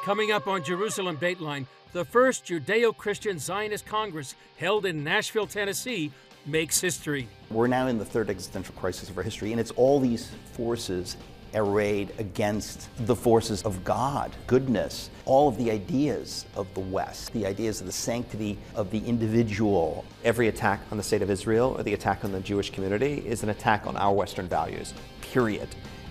Coming up on Jerusalem Dateline, the first Judeo-Christian Zionist Congress held in Nashville, Tennessee, makes history. We're now in the third existential crisis of our history, and it's all these forces arrayed against the forces of God, goodness, all of the ideas of the West, the ideas of the sanctity of the individual. Every attack on the state of Israel or the attack on the Jewish community is an attack on our Western values, period.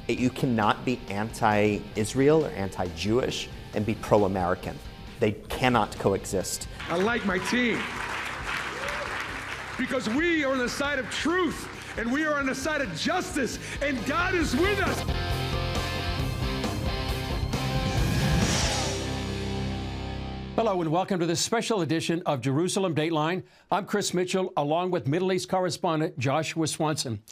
You cannot be anti-Israel or anti-Jewish and be pro-American. They cannot coexist. I like my team because we are on the side of truth and we are on the side of justice, and God is with us. Hello and welcome to this special edition of Jerusalem Dateline. I'm Chris Mitchell, along with Middle East correspondent Joshua Swanson.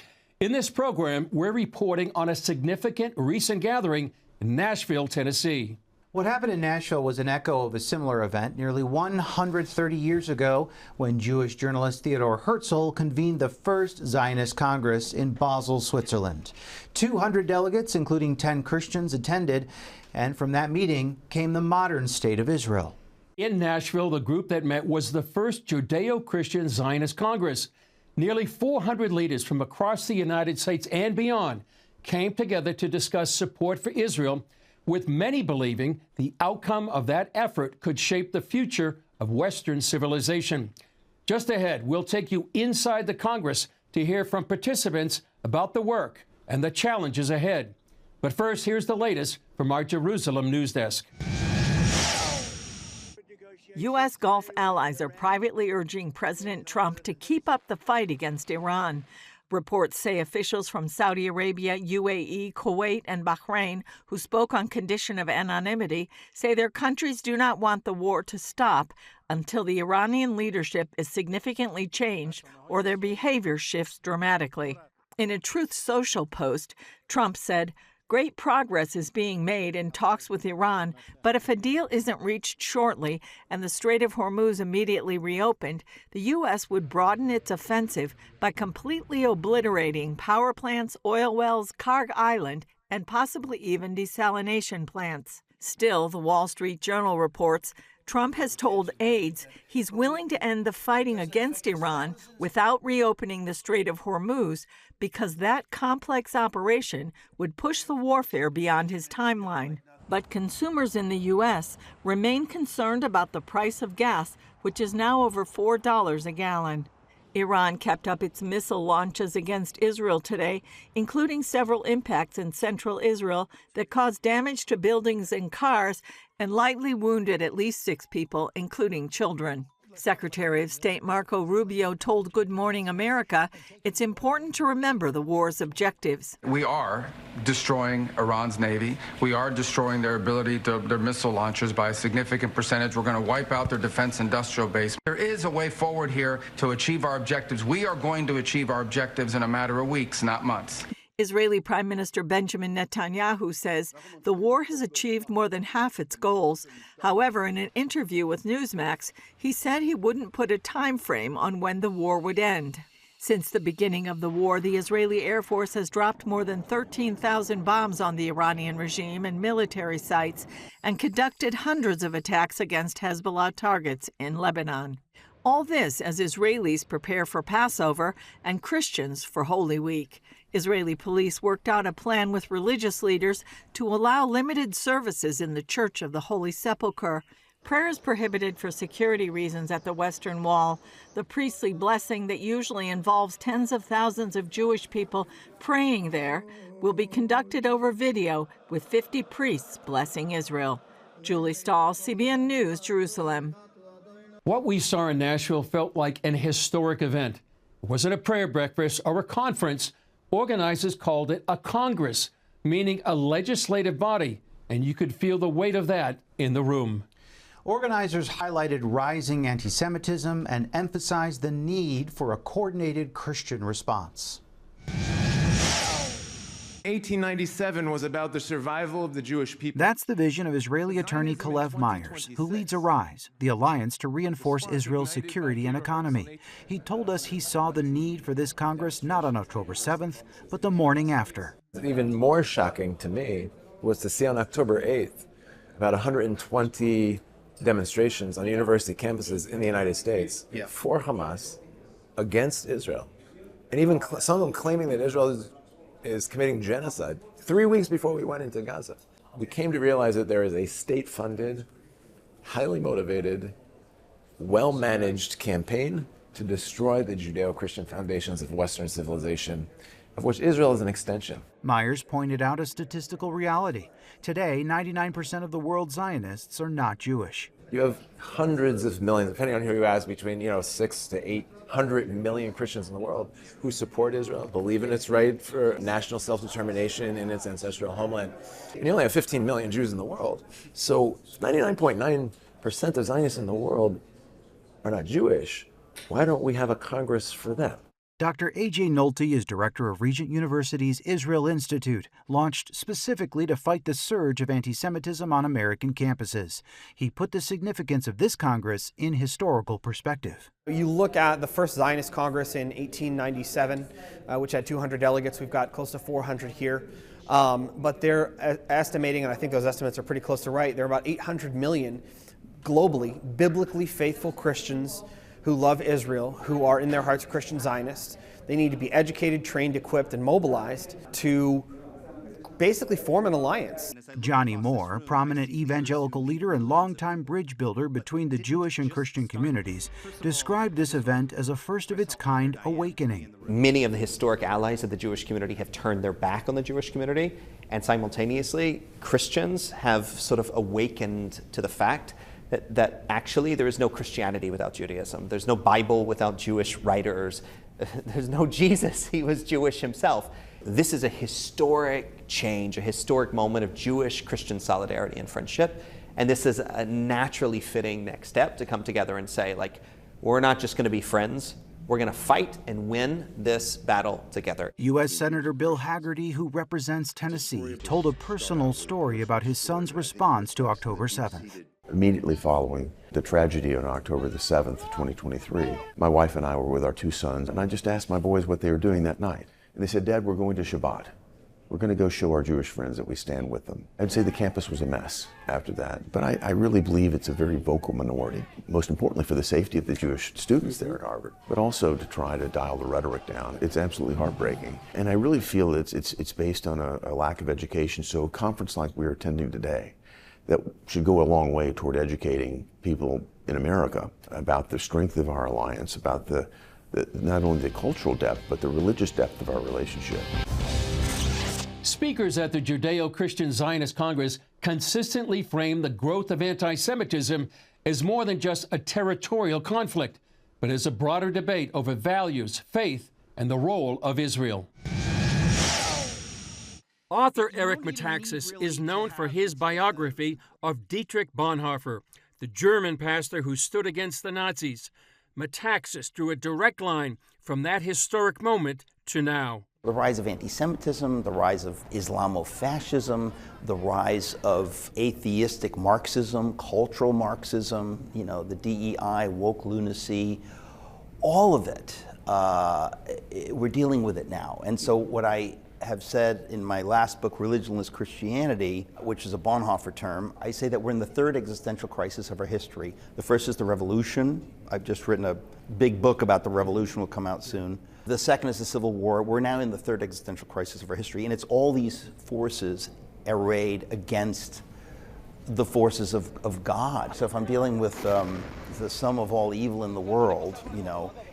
In this program, we're reporting on a significant recent gathering in Nashville, Tennessee. What happened in Nashville was an echo of a similar event nearly 130 years ago when Jewish journalist Theodor Herzl convened the first Zionist Congress in Basel, Switzerland. 200 delegates, including 10 Christians, attended, and from that meeting came the modern state of Israel. In Nashville, the group that met was the first Judeo-Christian Zionist Congress. Nearly 400 leaders from across the United States and beyond came together to discuss support for Israel, with many believing the outcome of that effort could shape the future of Western civilization. Just ahead, we'll take you inside the Congress to hear from participants about the work and the challenges ahead. But first, here's the latest from our Jerusalem news desk. U.S. Gulf allies are privately urging President Trump to keep up the fight against Iran. Reports say officials from Saudi Arabia, UAE, Kuwait, and Bahrain, who spoke on condition of anonymity, say their countries do not want the war to stop until the Iranian leadership is significantly changed or their behavior shifts dramatically. In a Truth Social post, Trump said, "Great progress is being made in talks with Iran, but if a deal isn't reached shortly and the Strait of Hormuz immediately reopened, the U.S. would broaden its offensive by completely obliterating power plants, oil wells, Kharg Island, and possibly even desalination plants." Still, the Wall Street Journal reports, Trump has told aides he's willing to end the fighting against Iran without reopening the Strait of Hormuz because that complex operation would push the warfare beyond his timeline. But consumers in the U.S. remain concerned about the price of gas, which is now over $4 a gallon. Iran kept up its missile launches against Israel today, including several impacts in central Israel that caused damage to buildings and cars and lightly wounded at least 6 people, including children. Secretary of State Marco Rubio told Good Morning America it's important to remember the war's objectives. We are destroying Iran's navy. We are destroying their ability to their missile launchers by a significant percentage. We're going to wipe out their defense industrial base. There is a way forward here to achieve our objectives. We are going to achieve our objectives in a matter of weeks, not months. Israeli Prime Minister Benjamin Netanyahu says the war has achieved more than half its goals. However, in an interview with Newsmax, he said he wouldn't put a time frame on when the war would end. Since the beginning of the war, the Israeli Air Force has dropped more than 13,000 bombs on the Iranian regime and military sites and conducted hundreds of attacks against Hezbollah targets in Lebanon. All this as Israelis prepare for Passover and Christians for Holy Week. Israeli police worked out a plan with religious leaders to allow limited services in the Church of the Holy Sepulchre. Prayer is prohibited for security reasons at the Western Wall. The priestly blessing that usually involves tens of thousands of Jewish people praying there will be conducted over video with 50 priests blessing Israel. Julie Stahl, CBN News, Jerusalem. What we saw in Nashville felt like an historic event. It wasn't a prayer breakfast or a conference. Organizers called it a Congress, meaning a legislative body, and you could feel the weight of that in the room. Organizers highlighted rising anti-Semitism and emphasized the need for a coordinated Christian response. 1897 was about the survival of the Jewish people. That's the vision of Israeli attorney Calev Myers, who leads Arise, the alliance to reinforce Israel's security and economy. He told us he saw the need for this Congress not on October 7th, but the morning after. Even more shocking to me was to see on October 8th, about 120 demonstrations on university campuses in the United States for Hamas against Israel. And even some of them claiming that Israel is committing genocide 3 weeks before we went into Gaza. We came to realize that there is a state-funded, highly motivated, well-managed campaign to destroy the Judeo-Christian foundations of Western civilization, of which Israel is an extension. Myers pointed out a statistical reality. Today, 99% of the world's Zionists are not Jewish. You have hundreds of millions, depending on who you ask, between 6 to 800 million Christians in the world who support Israel, believe in its right for national self-determination in its ancestral homeland. And you only have 15 million Jews in the world. So 99.9% of Zionists in the world are not Jewish. Why don't we have a Congress for them? Dr. A.J. Nolte is director of Regent University's Israel Institute, launched specifically to fight the surge of anti-Semitism on American campuses. He put the significance of this Congress in historical perspective. You look at the first Zionist Congress in 1897, which had 200 delegates. We've got close to 400 here. But they're estimating, and I think those estimates are pretty close to right, there are about 800 million globally, biblically faithful Christians who love Israel, who are in their hearts Christian Zionists. They need to be educated, trained, equipped, and mobilized to basically form an alliance. Johnnie Moore, prominent evangelical leader and longtime bridge builder between the Jewish and Christian communities, described this event as a first-of-its-kind awakening. Many of the historic allies of the Jewish community have turned their back on the Jewish community, and simultaneously, Christians have sort of awakened to the fact that actually there is no Christianity without Judaism. There's no Bible without Jewish writers. There's no Jesus. He was Jewish himself. This is a historic change, a historic moment of Jewish-Christian solidarity and friendship. And this is a naturally fitting next step to come together and say, like, we're not just going to be friends. We're going to fight and win this battle together. U.S. Senator Bill Hagerty, who represents Tennessee, told a personal story about his son's response to October 7th. Immediately following the tragedy on October the 7th, 2023, my wife and I were with our two sons, and I just asked my boys what they were doing that night. And they said, "Dad, we're going to Shabbat. We're going to go show our Jewish friends that we stand with them." I'd say the campus was a mess after that, but I really believe it's a very vocal minority, most importantly for the safety of the Jewish students there at Harvard, but also to try to dial the rhetoric down. It's absolutely heartbreaking. And I really feel it's based on a lack of education. So a conference like we're attending today, that should go a long way toward educating people in America about the strength of our alliance, about the not only the cultural depth, but the religious depth of our relationship. Speakers at the Judeo-Christian Zionist Congress consistently frame the growth of anti-Semitism as more than just a territorial conflict, but as a broader debate over values, faith, and the role of Israel. Author Eric Metaxas is known for his biography of Dietrich Bonhoeffer, the German pastor who stood against the Nazis. Metaxas drew a direct line from that historic moment to now. The rise of anti-Semitism, the rise of Islamofascism, the rise of atheistic Marxism, cultural Marxism, the DEI, woke lunacy, all of it, we're dealing with it now. And so what I have said in my last book, Religionless Christianity, which is a Bonhoeffer term, I say that we're in the third existential crisis of our history. The first is the revolution. I've just written a big book about the revolution, will come out soon. The second is the Civil War. We're now in the third existential crisis of our history, and it's all these forces arrayed against the forces of God. So if I'm dealing with the sum of all evil in the world,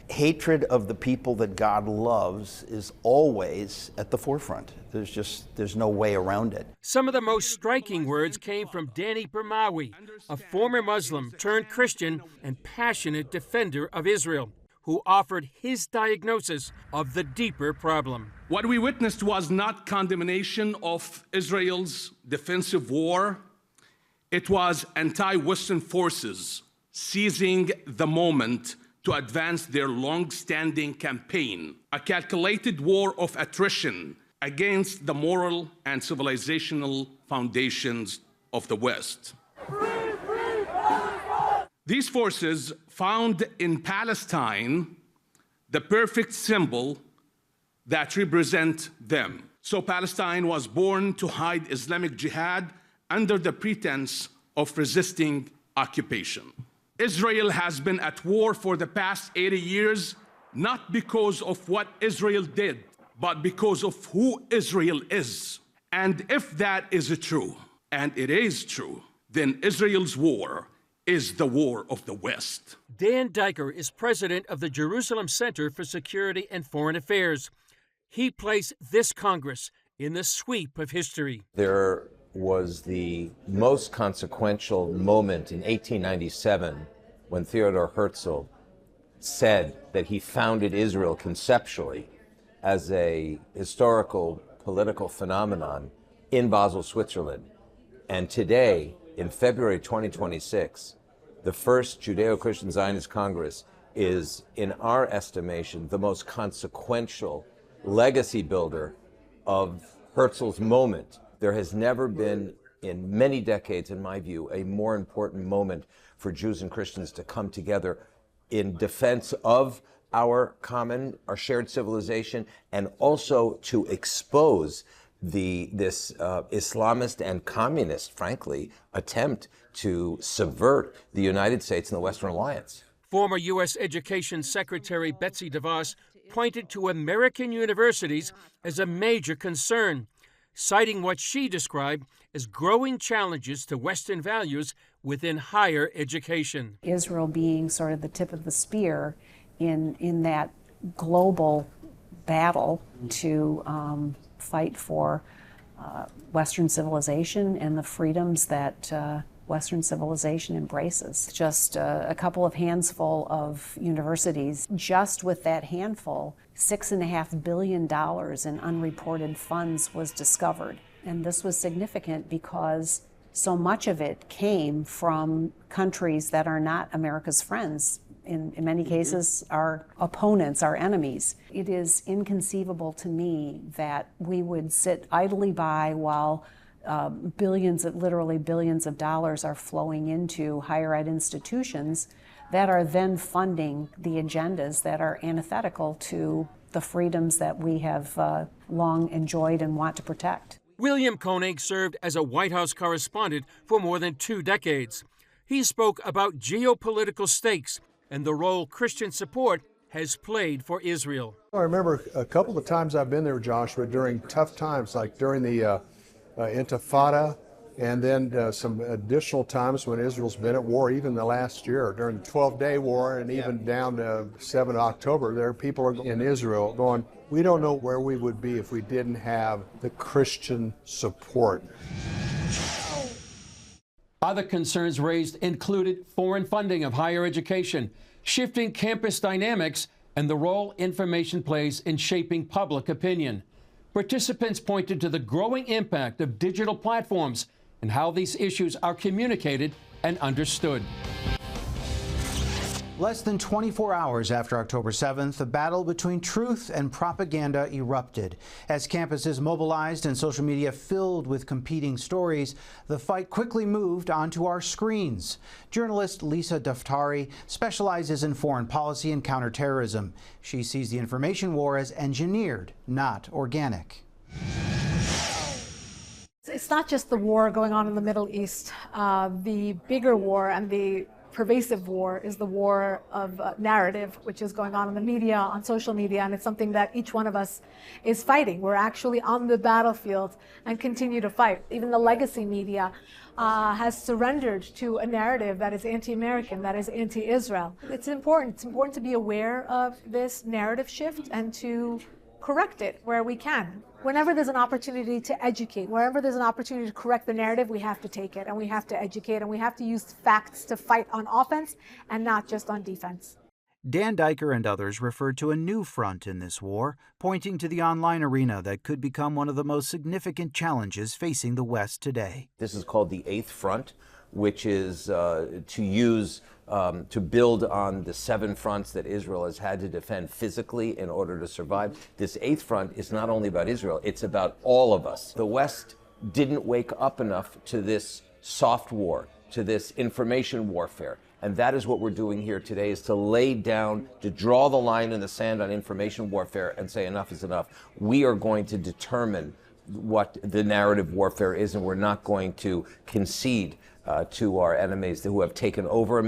hatred of the people that God loves is always at the forefront. There's no way around it. Some of the most striking words came from Danny Burmawi, a former Muslim turned Christian and passionate defender of Israel, who offered his diagnosis of the deeper problem. What we witnessed was not condemnation of Israel's defensive war. It was anti-Western forces seizing the moment to advance their long-standing campaign, a calculated war of attrition against the moral and civilizational foundations of the West. These forces found in Palestine the perfect symbol that represent them. So Palestine was born to hide Islamic jihad under the pretense of resisting occupation. Israel has been at war for the past 80 years, not because of what Israel did, but because of who Israel is. And if that is true, and it is true, then Israel's war is the war of the West. Dan Diker is president of the Jerusalem Center for Security and Foreign Affairs. He placed this Congress in the sweep of history. There was the most consequential moment in 1897 when Theodor Herzl said that he founded Israel conceptually as a historical political phenomenon in Basel, Switzerland. And today, in February 2026, the first Judeo-Christian Zionist Congress is, in our estimation, the most consequential legacy builder of Herzl's moment. There has never been, in many decades, in my view, a more important moment for Jews and Christians to come together in defense of our shared civilization, and also to expose this Islamist and communist, frankly, attempt to subvert the United States and the Western Alliance. Former U.S. Education Secretary Betsy DeVos pointed to American universities as a major concern, citing what she described as growing challenges to Western values within higher education. Israel being sort of the tip of the spear in that global battle to fight for Western civilization and the freedoms that Western civilization embraces. Just a couple of handful of universities, just with that handful, $6.5 billion in unreported funds was discovered. And this was significant because so much of it came from countries that are not America's friends. In many cases, our opponents, our enemies. It is inconceivable to me that we would sit idly by while literally billions of dollars are flowing into higher ed institutions that are then funding the agendas that are antithetical to the freedoms that we have long enjoyed and want to protect. William Koenig served as a White House correspondent for more than 2 decades. He spoke about geopolitical stakes and the role Christian support has played for Israel. I remember a couple of times I've been there, Joshua, during tough times, like during the Intifada, and then some additional times when Israel's been at war, even the last year, during the 12-day war, and even down to 7 October, there are people in Israel going, we don't know where we would be if we didn't have the Christian support. Other concerns raised included foreign funding of higher education, shifting campus dynamics, and the role information plays in shaping public opinion. Participants pointed to the growing impact of digital platforms and how these issues are communicated and understood. Less than 24 hours after October 7th, a battle between truth and propaganda erupted. As campuses mobilized and social media filled with competing stories, the fight quickly moved onto our screens. Journalist Lisa Daftari specializes in foreign policy and counterterrorism. She sees the information war as engineered, not organic. It's not just the war going on in the Middle East. The bigger war and the pervasive war is the war of narrative, which is going on in the media, on social media, and it's something that each one of us is fighting. We're actually on the battlefield and continue to fight. Even the legacy media has surrendered to a narrative that is anti-American, that is anti-Israel. It's important to be aware of this narrative shift and to correct it where we can. Whenever there's an opportunity to educate, wherever there's an opportunity to correct the narrative, we have to take it, and we have to educate, and we have to use facts to fight on offense and not just on defense. Dan Diker and others referred to a new front in this war, pointing to the online arena that could become one of the most significant challenges facing the West today. This is called the Eighth Front, which is to build on the 7 fronts that Israel has had to defend physically in order to survive. This 8th front is not only about Israel, it's about all of us. The West didn't wake up enough to this soft war, to this information warfare. And that is what we're doing here today, is to lay down, to draw the line in the sand on information warfare and say enough is enough. We are going to determine what the narrative warfare is, and we're not going to concede to our enemies who have taken over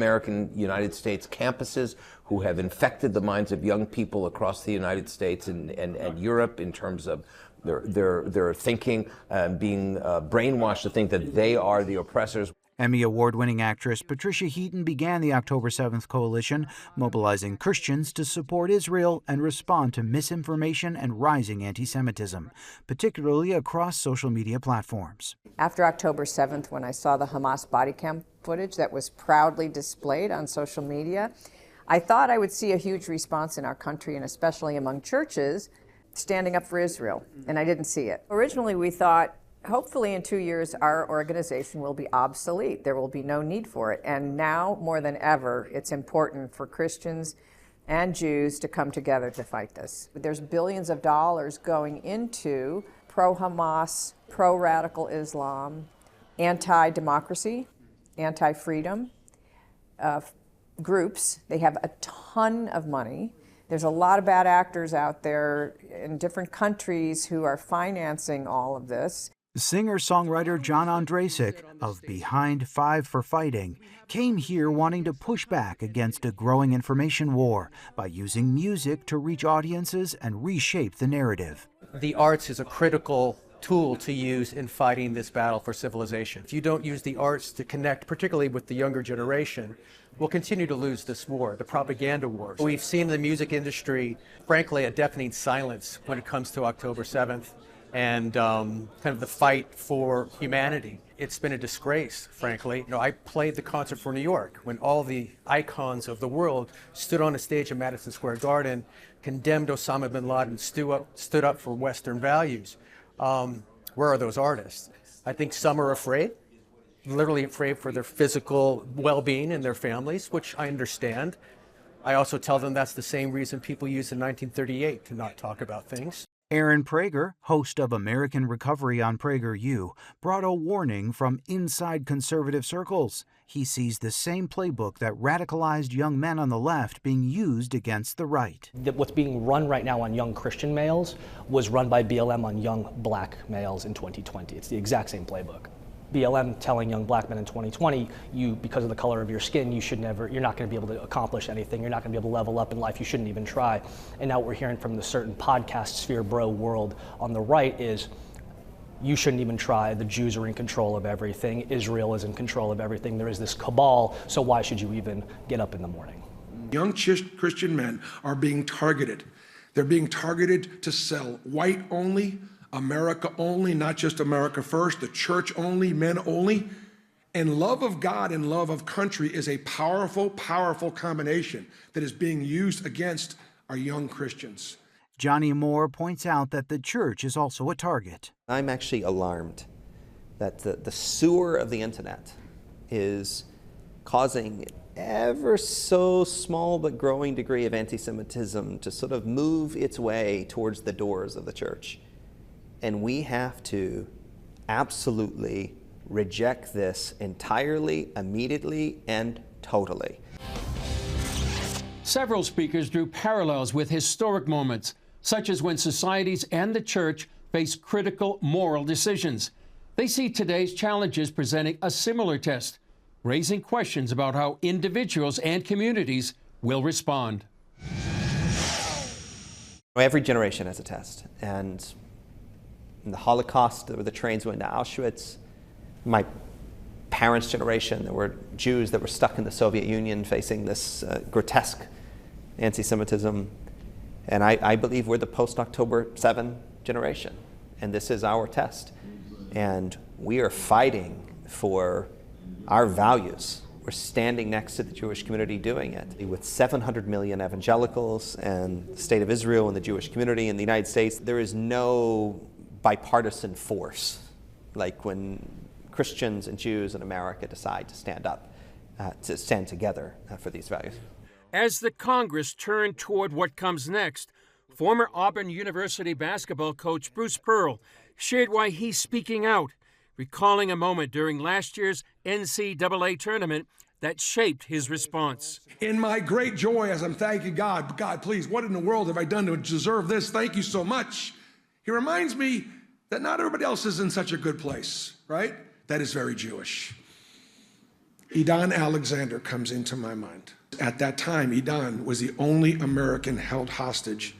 United States campuses, who have infected the minds of young people across the United States and Europe in terms of their thinking, being brainwashed to think that they are the oppressors. Emmy Award-winning actress Patricia Heaton began the October 7th coalition, mobilizing Christians to support Israel and respond to misinformation and rising anti-Semitism, particularly across social media platforms. After October 7th, when I saw the Hamas body cam footage that was proudly displayed on social media, I thought I would see a huge response in our country, and especially among churches, standing up for Israel, and I didn't see it. Originally, we thought, hopefully in 2 years, our organization will be obsolete. There will be no need for it. And now, more than ever, it's important for Christians and Jews to come together to fight this. There's billions of dollars going into pro-Hamas, pro-radical Islam, anti-democracy, anti-freedom groups. They have a ton of money. There's a lot of bad actors out there in different countries who are financing all of this. Singer-songwriter John Ondraisik of Behind Five for Fighting came here wanting to push back against a growing information war by using music to reach audiences and reshape the narrative. The arts is a critical tool to use in fighting this battle for civilization. If you don't use the arts to connect, particularly with the younger generation, we'll continue to lose this war, the propaganda war. We've seen in the music industry, frankly, a deafening silence when it comes to October 7th. And kind of the fight for humanity. It's been a disgrace, frankly. You know, I played the concert for New York when all the icons of the world stood on a stage in Madison Square Garden, condemned Osama bin Laden, stood up for Western values. Where are those artists? I think some are afraid, literally afraid for their physical well-being and their families, which I understand. I also tell them that's the same reason people used in 1938 to not talk about things. Aaron Prager, host of American Recovery on PragerU, brought a warning from inside conservative circles. He sees the same playbook that radicalized young men on the left being used against the right. What's being run right now on young Christian males was run by BLM on young black males in 2020. It's the exact same playbook. BLM telling young black men in 2020, because of the color of your skin, you're not going to be able to accomplish anything. You're not going to be able to level up in life. You shouldn't even try. And now what we're hearing from the certain podcast sphere bro world on the right is, you shouldn't even try. The Jews are in control of everything. Israel is in control of everything. There is this cabal, so why should you even get up in the morning? Young Christian men are being targeted. They're being targeted to sell white only, America only, not just America first, the church only, men only. And love of God and love of country is a powerful, powerful combination that is being used against our young Christians. Johnnie Moore points out that the church is also a target. I'm actually alarmed that the sewer of the internet is causing ever so small but growing degree of anti-Semitism to sort of move its way towards the doors of the church. And we have to absolutely reject this entirely, immediately, and totally. Several speakers drew parallels with historic moments, such as when societies and the church face critical moral decisions. They see today's challenges presenting a similar test, raising questions about how individuals and communities will respond. Every generation has a test, and in the Holocaust, there were the trains went to Auschwitz. My parents' generation, there were Jews that were stuck in the Soviet Union facing this grotesque anti-Semitism. And I believe we're the post-October 7 generation, and this is our test. And we are fighting for our values. We're standing next to the Jewish community doing it. With 700 million evangelicals and the state of Israel and the Jewish community in the United States, there is no bipartisan force like when Christians and Jews in America decide to stand up, to stand together for these values. As the Congress turned toward what comes next, former Auburn University basketball coach Bruce Pearl shared why he's speaking out, recalling a moment during last year's NCAA tournament that shaped his response. In my great joy, as I'm thanking God, God, please, what in the world have I done to deserve this? Thank you so much. He reminds me that not everybody else is in such a good place, right? That is very Jewish. Heaton Alexander comes into my mind. At that time, Heaton was the only American held hostage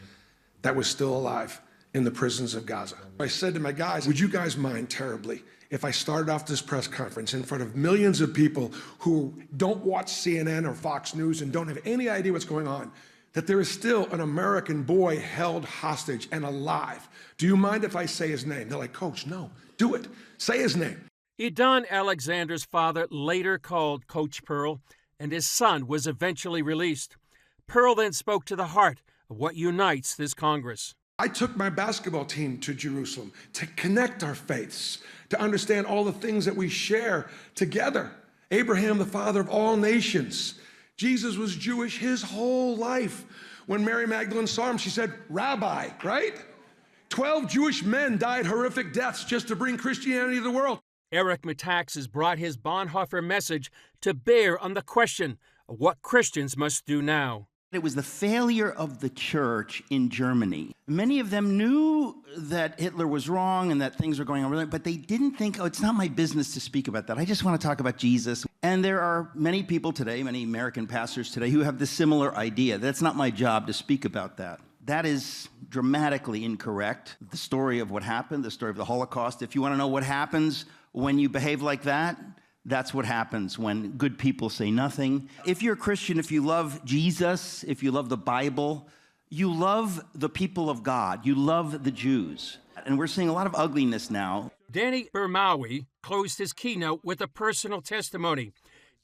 that was still alive in the prisons of Gaza. I said to my guys, would you guys mind terribly if I started off this press conference in front of millions of people who don't watch CNN or Fox News and don't have any idea what's going on, that there is still an American boy held hostage and alive? Do you mind if I say his name? They're like, Coach, no, do it. Say his name. Heaton Alexander's father later called Coach Pearl, and his son was eventually released. Pearl then spoke to the heart of what unites this Congress. I took my basketball team to Jerusalem to connect our faiths, to understand all the things that we share together. Abraham, the father of all nations. Jesus was Jewish his whole life. When Mary Magdalene saw him, she said, Rabbi, right? 12 Jewish men died horrific deaths just to bring Christianity to the world. Eric Metaxas brought his Bonhoeffer message to bear on the question of what Christians must do now. It was the failure of the church in Germany. Many of them knew that Hitler was wrong and that things were going on wrong, but they didn't think, oh, it's not my business to speak about that. I just want to talk about Jesus. And there are many people today, many American pastors today, who have this similar idea. That's not my job to speak about that. That is dramatically incorrect. The story of what happened, the story of the Holocaust, if you want to know what happens when you behave like that, that's what happens when good people say nothing. If you're a Christian, if you love Jesus, if you love the Bible, you love the people of God. You love the Jews. And we're seeing a lot of ugliness now. Danny Burmawi closed his keynote with a personal testimony,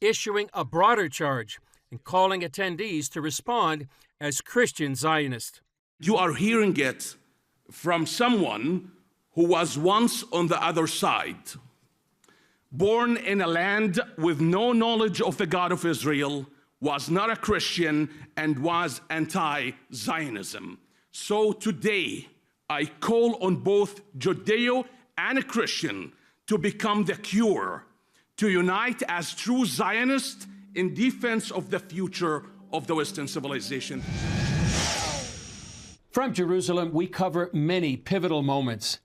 issuing a broader charge and calling attendees to respond as Christian Zionists. You are hearing it from someone who was once on the other side. Born in a land with no knowledge of the God of Israel, was not a Christian, and was anti-Zionism. So today, I call on both Judeo and a Christian to become the cure, to unite as true Zionists in defense of the future of the Western civilization. From Jerusalem, we cover many pivotal moments.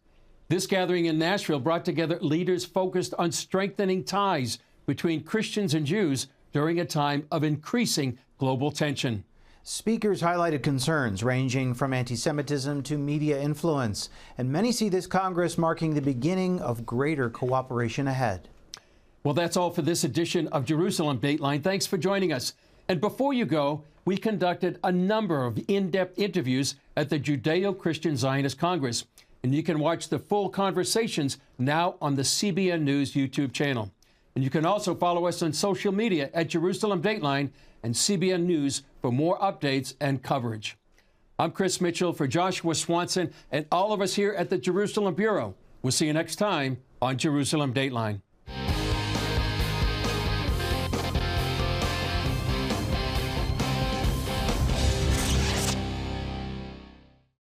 This gathering in Nashville brought together leaders focused on strengthening ties between Christians and Jews during a time of increasing global tension. Speakers highlighted concerns ranging from anti-Semitism to media influence, and many see this Congress marking the beginning of greater cooperation ahead. Well, that's all for this edition of Jerusalem Dateline. Thanks for joining us. And before you go, we conducted a number of in-depth interviews at the Judeo-Christian Zionist Congress. And you can watch the full conversations now on the CBN News YouTube channel. And you can also follow us on social media at Jerusalem Dateline and CBN News for more updates and coverage. I'm Chris Mitchell for Joshua Swanson and all of us here at the Jerusalem Bureau. We'll see you next time on Jerusalem Dateline.